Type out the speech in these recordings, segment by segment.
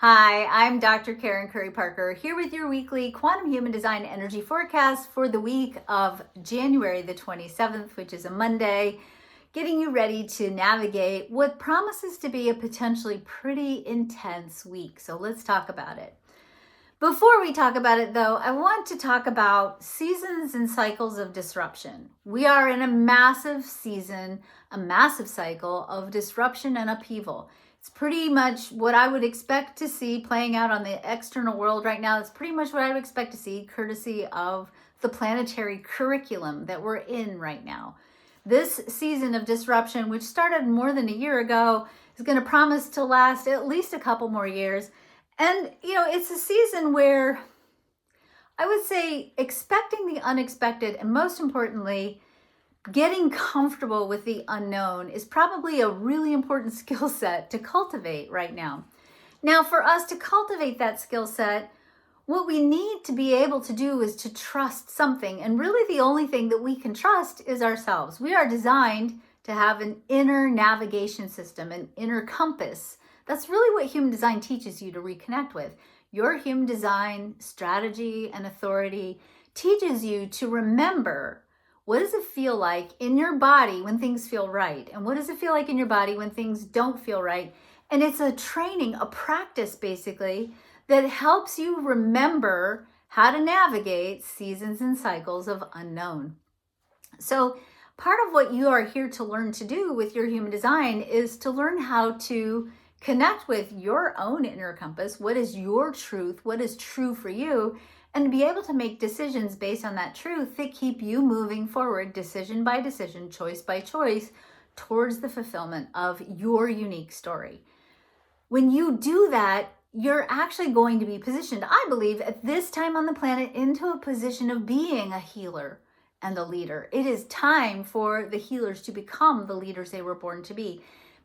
Hi, I'm Dr. Karen Curry Parker here with your weekly quantum human design energy forecast for the week of January the 27th, which is a Monday, getting you ready to navigate what promises to be a potentially pretty intense week. So let's talk about it. Before we talk about it, though, I want to talk about seasons and cycles of disruption. We are in a massive season, a massive cycle of disruption and upheaval. It's pretty much what I would expect to see playing out on the external world right now. It's pretty much what I would expect to see, courtesy of the planetary curriculum that we're in right now. This season of disruption, which started more than a year ago, is going to promise to last at least a couple more years. And, it's a season where I would say expecting the unexpected and most importantly, getting comfortable with the unknown is probably a really important skill set to cultivate right now. Now, for us to cultivate that skill set, what we need to be able to do is to trust something. And really the only thing that we can trust is ourselves. We are designed to have an inner navigation system, an inner compass. That's really what human design teaches you to reconnect with. Your human design strategy and authority teaches you to remember, what does it feel like in your body when things feel right? And what does it feel like in your body when things don't feel right? And it's a training, a practice basically, that helps you remember how to navigate seasons and cycles of unknown. So part of what you are here to learn to do with your human design is to learn how to connect with your own inner compass. What is your truth? What is true for you? And to be able to make decisions based on that truth that keep you moving forward, decision by decision, choice by choice, towards the fulfillment of your unique story. When you do that, you're actually going to be positioned, I believe, at this time on the planet into a position of being a healer and a leader. It is time for the healers to become the leaders they were born to be.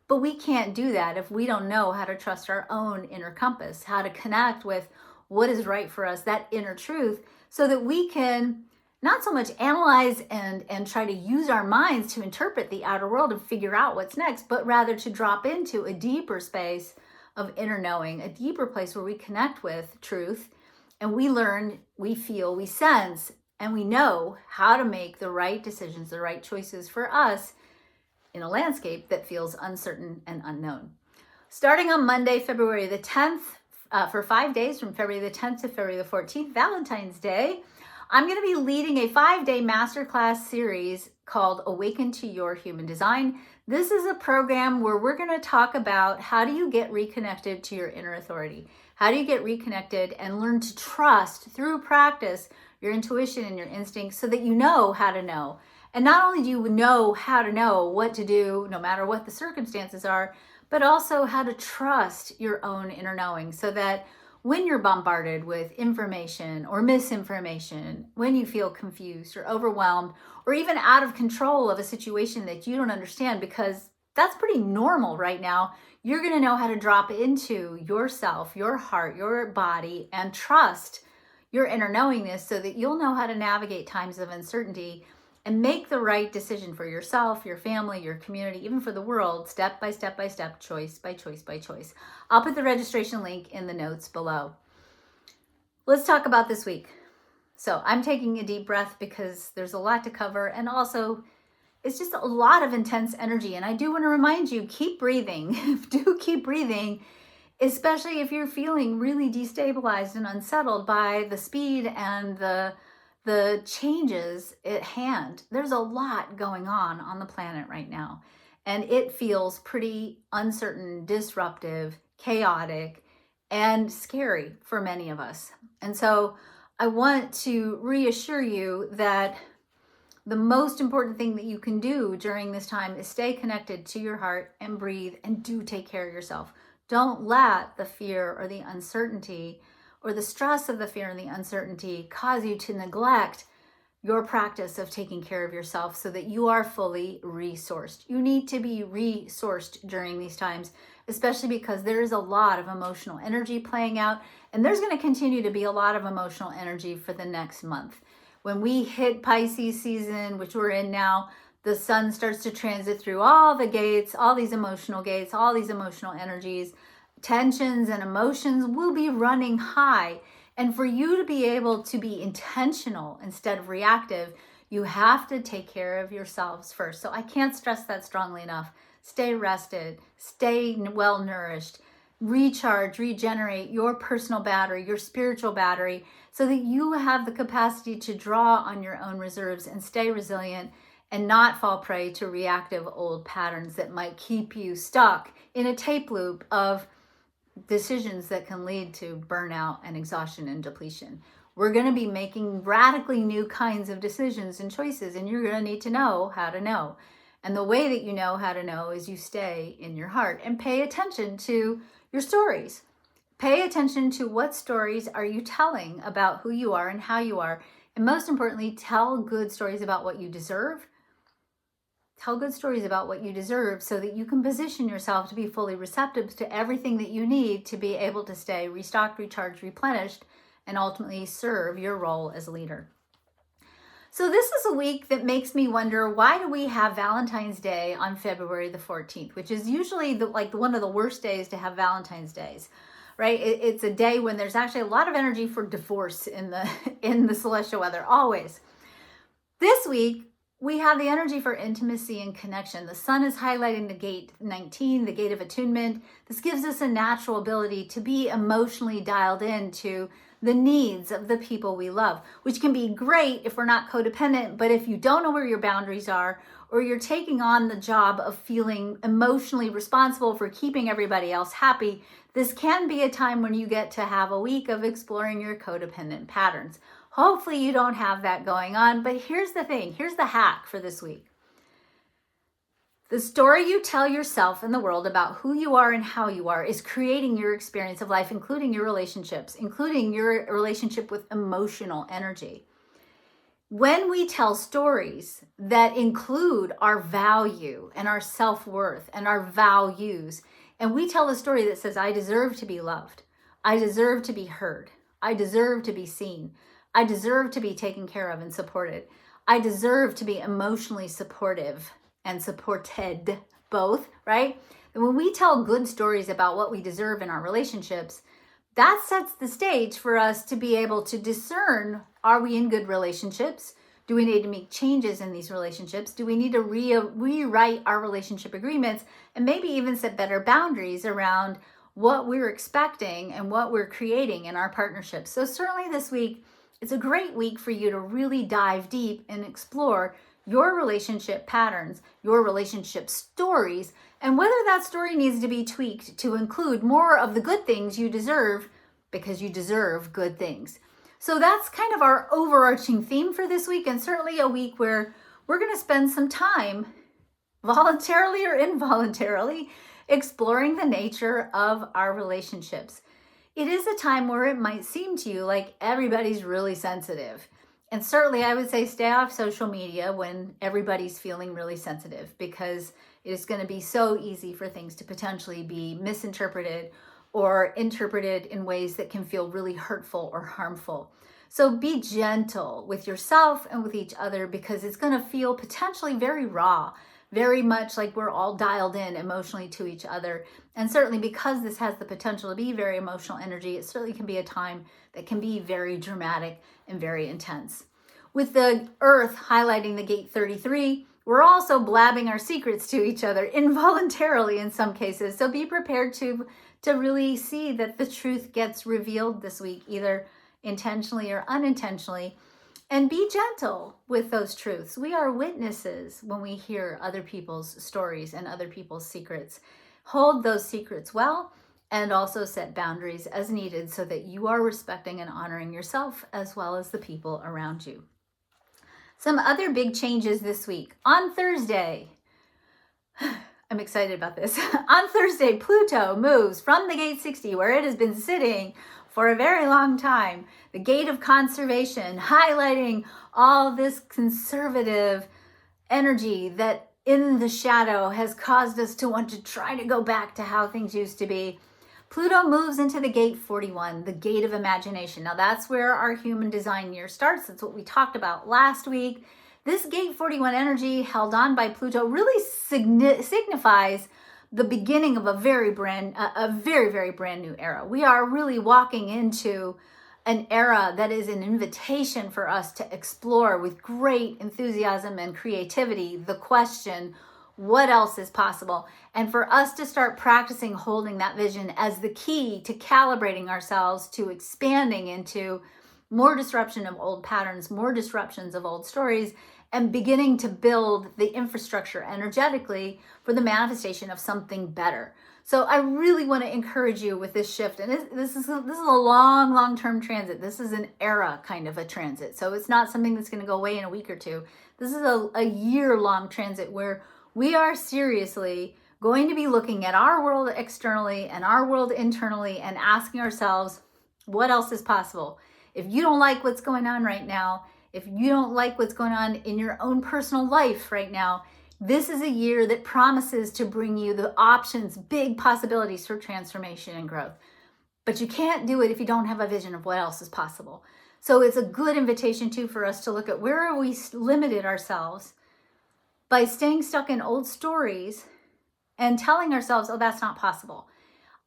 But we can't do that if we don't know how to trust our own inner compass, how to connect with what is right for us, that inner truth, so that we can not so much analyze and try to use our minds to interpret the outer world and figure out what's next, but rather to drop into a deeper space of inner knowing, a deeper place where we connect with truth and we learn, we feel, we sense, and we know how to make the right decisions, the right choices for us in a landscape that feels uncertain and unknown. Starting on Monday, February the 10th, for 5 days from February the 10th to February the 14th, Valentine's Day, I'm going to be leading a 5-day masterclass series called Awaken to Your Human Design. This is a program where we're going to talk about how do you get reconnected to your inner authority? How do you get reconnected and learn to trust through practice your intuition and your instincts so that you know how to know? And not only do you know how to know what to do no matter what the circumstances are, but also how to trust your own inner knowing so that when you're bombarded with information or misinformation, when you feel confused or overwhelmed or even out of control of a situation that you don't understand, because that's pretty normal right now, you're going to know how to drop into yourself, your heart, your body, and trust your inner knowingness so that you'll know how to navigate times of uncertainty and make the right decision for yourself, your family, your community, even for the world, step by step by step, choice by choice by choice. I'll put the registration link in the notes below. Let's talk about this week. So I'm taking a deep breath because there's a lot to cover, and also it's just a lot of intense energy. And I do want to remind you, keep breathing. Do keep breathing, especially if you're feeling really destabilized and unsettled by the speed and the changes at hand. There's a lot going on the planet right now, and it feels pretty uncertain, disruptive, chaotic, and scary for many of us. And so I want to reassure you that the most important thing that you can do during this time is stay connected to your heart and breathe, and do take care of yourself. Don't let the fear or the uncertainty or the stress of the fear and the uncertainty cause you to neglect your practice of taking care of yourself so that you are fully resourced. You need to be resourced during these times, especially because there is a lot of emotional energy playing out, and there's going to continue to be a lot of emotional energy for the next month. When we hit Pisces season, which we're in now, the sun starts to transit through all the gates, all these emotional gates, all these emotional energies, tensions and emotions will be running high. And for you to be able to be intentional instead of reactive, you have to take care of yourselves first. So I can't stress that strongly enough. Stay rested, stay well nourished, recharge, regenerate your personal battery, your spiritual battery, so that you have the capacity to draw on your own reserves and stay resilient and not fall prey to reactive old patterns that might keep you stuck in a tape loop of decisions that can lead to burnout and exhaustion and depletion. We're going to be making radically new kinds of decisions and choices, and you're going to need to know how to know. And the way that you know how to know is you stay in your heart and pay attention to your stories. Pay attention to what stories are you telling about who you are and how you are. And most importantly, tell good stories about what you deserve. Tell good stories about what you deserve so that you can position yourself to be fully receptive to everything that you need to be able to stay restocked, recharged, replenished, and ultimately serve your role as a leader. So this is a week that makes me wonder, why do we have Valentine's Day on February the 14th, which is usually one of the worst days to have Valentine's Days, right? It's a day when there's actually a lot of energy for divorce in the celestial weather, always. This week, we have the energy for intimacy and connection. The sun is highlighting the gate 19, the gate of attunement. This gives us a natural ability to be emotionally dialed into the needs of the people we love, which can be great if we're not codependent, but if you don't know where your boundaries are, or you're taking on the job of feeling emotionally responsible for keeping everybody else happy, this can be a time when you get to have a week of exploring your codependent patterns. Hopefully you don't have that going on, but here's the thing, here's the hack for this week. The story you tell yourself and the world about who you are and how you are is creating your experience of life, including your relationships, including your relationship with emotional energy. When we tell stories that include our value and our self-worth and our values, and we tell a story that says, I deserve to be loved, I deserve to be heard, I deserve to be seen, I deserve to be taken care of and supported, I deserve to be emotionally supportive and supported, both, right? And when we tell good stories about what we deserve in our relationships, that sets the stage for us to be able to discern, are we in good relationships? Do we need to make changes in these relationships? Do we need to rewrite our relationship agreements and maybe even set better boundaries around what we're expecting and what we're creating in our partnerships? So certainly this week, it's a great week for you to really dive deep and explore your relationship patterns, your relationship stories, and whether that story needs to be tweaked to include more of the good things you deserve, because you deserve good things. So that's kind of our overarching theme for this week, and certainly a week where we're going to spend some time, voluntarily or involuntarily, exploring the nature of our relationships. It is a time where it might seem to you like everybody's really sensitive. And certainly I would say stay off social media when everybody's feeling really sensitive, because it is going to be so easy for things to potentially be misinterpreted or interpreted in ways that can feel really hurtful or harmful. So be gentle with yourself and with each other, because it's going to feel potentially very raw, very much like we're all dialed in emotionally to each other. And certainly because this has the potential to be very emotional energy, it certainly can be a time that can be very dramatic and very intense. With the earth highlighting the gate 33, we're also blabbing our secrets to each other involuntarily in some cases. So be prepared to really see that the truth gets revealed this week, either intentionally or unintentionally. And be gentle with those truths. We are witnesses when we hear other people's stories and other people's secrets. Hold those secrets well, and also set boundaries as needed so that you are respecting and honoring yourself as well as the people around you. Some other big changes this week. On Thursday, I'm excited about this. On Thursday, Pluto moves from the gate 60, where it has been sitting for a very long time, the gate of conservation, highlighting all this conservative energy that in the shadow has caused us to want to try to go back to how things used to be. Pluto moves into the gate 41, the gate of imagination. Now that's where our human design year starts. That's what we talked about last week. This gate 41 energy held on by Pluto really signifies the beginning of a very, very brand new era. We are really walking into an era that is an invitation for us to explore with great enthusiasm and creativity the question, what else is possible? And for us to start practicing holding that vision as the key to calibrating ourselves to expanding into more disruption of old patterns, more disruptions of old stories, and beginning to build the infrastructure energetically for the manifestation of something better. So I really want to encourage you with this shift. And this is a long-term transit. This is an era kind of a transit. So it's not something that's going to go away in a week or two. This is a year-long transit where we are seriously going to be looking at our world externally and our world internally and asking ourselves, what else is possible? If you don't like what's going on right now, if you don't like what's going on in your own personal life right now, this is a year that promises to bring you the options, big possibilities for transformation and growth. But you can't do it if you don't have a vision of what else is possible. So it's a good invitation too for us to look at where are we limited ourselves by staying stuck in old stories and telling ourselves, oh, that's not possible.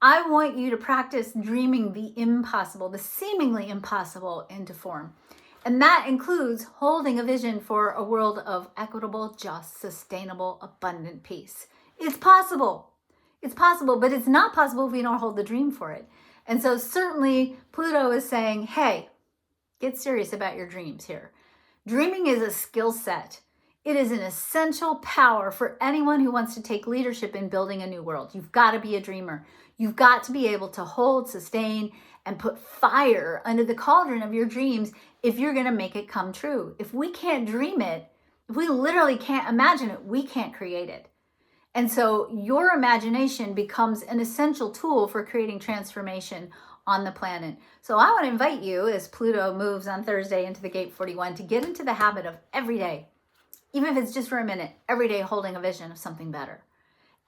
I want you to practice dreaming the impossible, the seemingly impossible into form. And that includes holding a vision for a world of equitable, just, sustainable, abundant peace. It's possible. It's possible, but it's not possible if we don't hold the dream for it. And so certainly Pluto is saying, hey, get serious about your dreams here. Dreaming is a skill set. It is an essential power for anyone who wants to take leadership in building a new world. You've got to be a dreamer. You've got to be able to hold, sustain, and put fire under the cauldron of your dreams if you're going to make it come true. If we can't dream it, if we literally can't imagine it, we can't create it. And so your imagination becomes an essential tool for creating transformation on the planet. So I want to invite you, as Pluto moves on Thursday into the gate 41, to get into the habit of every day, even if it's just for a minute, every day holding a vision of something better.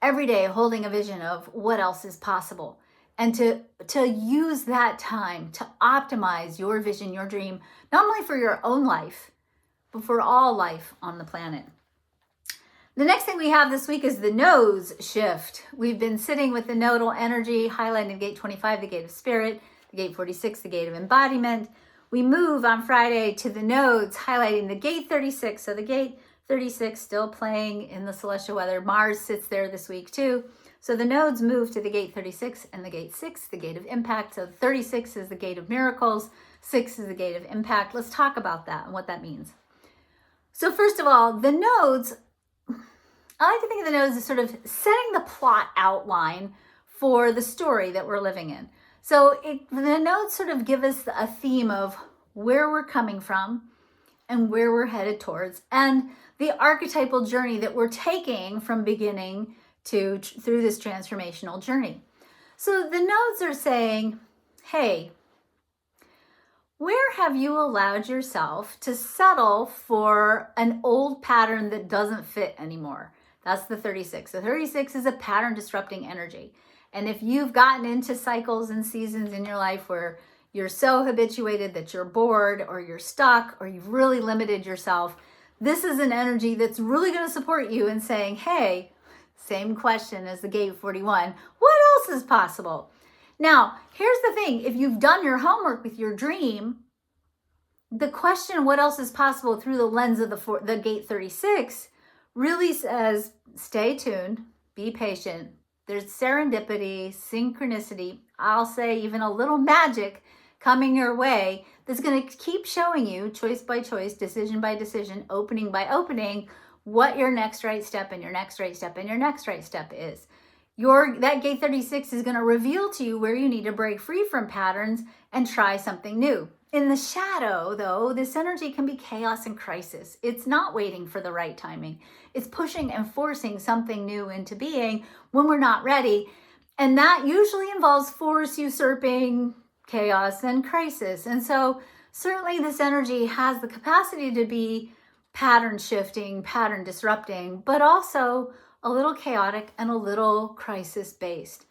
Every day holding a vision of what else is possible. And to use that time to optimize your vision, your dream, not only for your own life, but for all life on the planet. The next thing we have this week is the nodes shift. We've been sitting with the nodal energy, highlighting gate 25, the gate of spirit, the gate 46, the gate of embodiment. We move on Friday to the nodes, highlighting the gate 36. So the gate 36 still playing in the celestial weather. Mars sits there this week too. So the nodes move to the gate 36 and the gate 6, the gate of impact. So 36 is the gate of miracles, 6 is the gate of impact. Let's talk about that and what that means. So first of all, the nodes, I like to think of the nodes as sort of setting the plot outline for the story that we're living in. So the nodes sort of give us a theme of where we're coming from and where we're headed towards, and the archetypal journey that we're taking from beginning to through this transformational journey. So the nodes are saying, hey, where have you allowed yourself to settle for an old pattern that doesn't fit anymore? That's the 36. The 36 is a pattern disrupting energy. And if you've gotten into cycles and seasons in your life where you're so habituated that you're bored or you're stuck or you've really limited yourself, this is an energy that's really going to support you in saying, hey, same question as the gate 41, what else is possible? Now, here's the thing. If you've done your homework with your dream, the question, what else is possible through the lens of the gate 36 really says, stay tuned, be patient. There's serendipity, synchronicity, I'll say even a little magic coming your way that's going to keep showing you choice by choice, decision by decision, opening by opening, what your next right step and your next right step and your next right step is. That gate 36 is going to reveal to you where you need to break free from patterns and try something new. In the shadow, though, this energy can be chaos and crisis. It's not waiting for the right timing. It's pushing and forcing something new into being when we're not ready. And that usually involves force usurping, chaos, and crisis. And so certainly this energy has the capacity to be pattern shifting, pattern disrupting, but also a little chaotic and a little crisis based.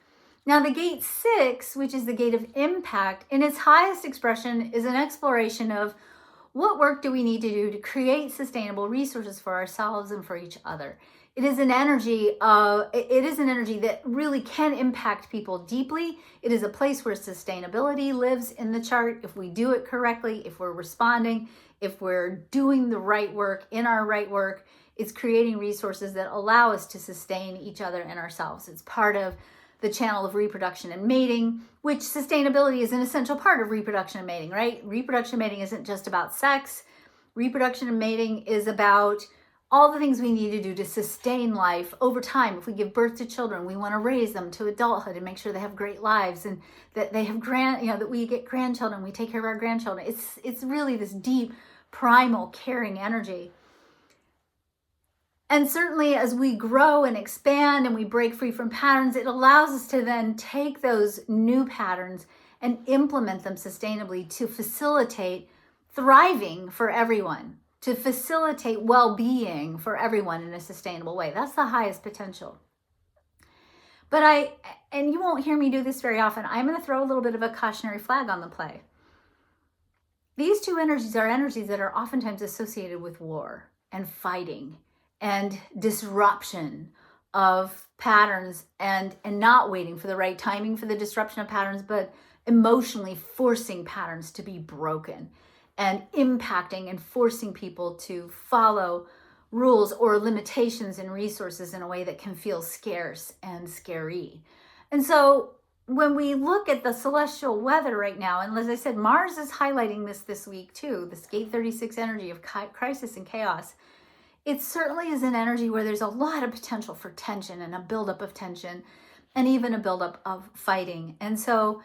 Now the gate 6, which is the gate of impact, in its highest expression is an exploration of what work do we need to do to create sustainable resources for ourselves and for each other. it is an energy that really can impact people deeply. It is a place where sustainability lives in the chart. If we do it correctly, if we're responding, if we're doing the right work in our right work, it's creating resources that allow us to sustain each other and ourselves. It's part of the channel of reproduction and mating, which sustainability is an essential part of reproduction and mating, right? Reproduction and mating isn't just about sex. Reproduction and mating is about all the things we need to do to sustain life over time. If we give birth to children, we want to raise them to adulthood and make sure they have great lives, and that they have that we get grandchildren, we take care of our grandchildren. It's really this deep, primal, caring energy. And certainly as we grow and expand and we break free from patterns, it allows us to then take those new patterns and implement them sustainably to facilitate thriving for everyone, to facilitate well-being for everyone in a sustainable way. That's the highest potential. But and you won't hear me do this very often, I'm going to throw a little bit of a cautionary flag on the play. These two energies are energies that are oftentimes associated with war and fighting and disruption of patterns, and not waiting for the right timing for the disruption of patterns, but emotionally forcing patterns to be broken and impacting and forcing people to follow rules or limitations and resources in a way that can feel scarce and scary. And so when we look at the celestial weather right now, and as I said, Mars is highlighting this week too, this gate 36 energy of crisis and chaos. It certainly is an energy where there's a lot of potential for tension and a buildup of tension and even a buildup of fighting. And so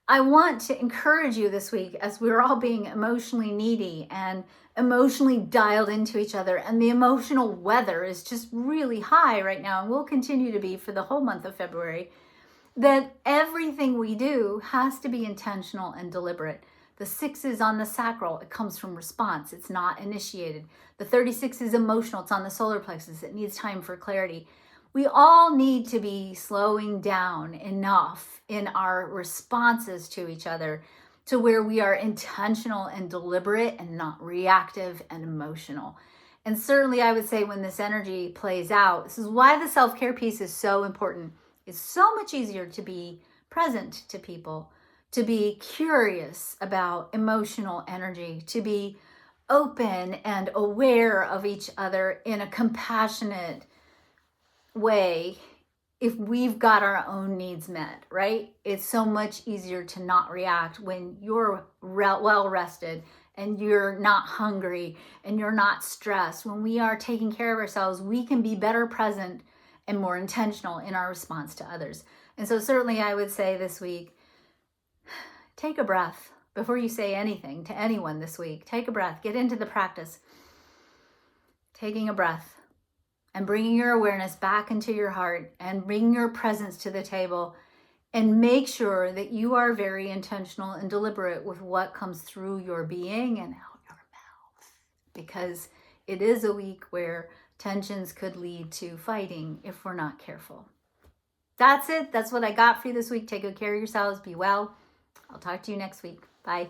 I want to encourage you this week, as we're all being emotionally needy and emotionally dialed into each other, and the emotional weather is just really high right now and will continue to be for the whole month of February, that everything we do has to be intentional and deliberate. The 6 is on the sacral. It comes from response. It's not initiated. The 36 is emotional. It's on the solar plexus. It needs time for clarity. We all need to be slowing down enough in our responses to each other to where we are intentional and deliberate and not reactive and emotional. And certainly I would say when this energy plays out, this is why the self-care piece is so important. It's so much easier to be present to people, to be curious about emotional energy, to be open and aware of each other in a compassionate way if we've got our own needs met, right? It's so much easier to not react when you're well rested and you're not hungry and you're not stressed. When we are taking care of ourselves, we can be better present and more intentional in our response to others. And so certainly I would say this week, take a breath before you say anything to anyone this week. Take a breath, get into the practice, taking a breath and bringing your awareness back into your heart and bringing your presence to the table, and make sure that you are very intentional and deliberate with what comes through your being and out your mouth, because it is a week where tensions could lead to fighting if we're not careful. That's it. That's what I got for you this week. Take good care of yourselves. Be well. I'll talk to you next week. Bye.